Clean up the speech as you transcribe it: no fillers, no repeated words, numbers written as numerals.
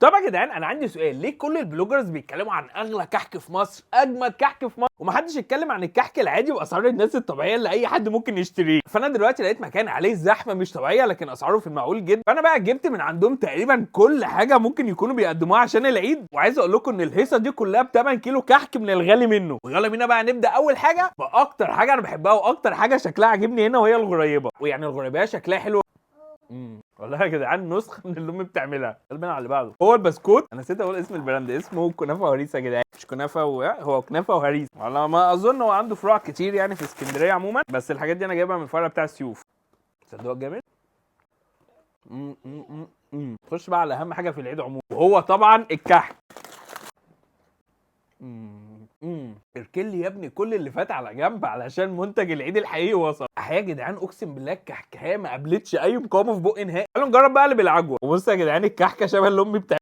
طب يا جدعان انا عندي سؤال، ليه كل البلوجرز بيتكلموا عن اغلى كحك في مصر، اجمد كحك في مصر، ومحدش يتكلم عن الكحك العادي واسعار الناس الطبيعيه اللي اي حد ممكن يشتريه؟ فانا دلوقتي لقيت مكان عليه زحمه مش طبيعيه لكن اسعاره في المعقول جدا، فانا بقى جبت من عندهم تقريبا كل حاجه ممكن يكونوا بيقدموها عشان العيد، وعايز اقول لكم ان الهيصه دي كلها ب 8 كيلو كحك من الغالي منه. ويلا بينا بقى نبدا اول حاجه باكتر حاجه انا بحبها واكتر حاجه شكلها عاجبني هنا، وهي الغريبه. ويعني الغريبه شكلها حلو والله يا جدعان، نسخه من اللي امي بتعملها. قلبنا على اللي بعده، هو البسكوت. انا نسيت اقول اسم البراند، اسمه كنافه وهريسه يا جدعان، مش كنافه هو كنافه وهريسه. على ما اظن هو عنده فروع كتير يعني في اسكندريه عموما، بس الحاجات دي انا جايبها من الفرع بتاع السيوف. صدقوا جامد. خش بقى على اهم حاجه في العيد عموما، وهو طبعا الكحك. اركن لي يا ابني كل اللي فات على جنب علشان منتج العيد الحقيقي وصل. يا جدعان اقسم بالله الكحكه ما قابلتش اي مقاومه في بق نهائي. تعالوا نجرب بقى اللي بالعجوه. وبص يا جدعان الكحكه شبه اللي امي بتاعتها.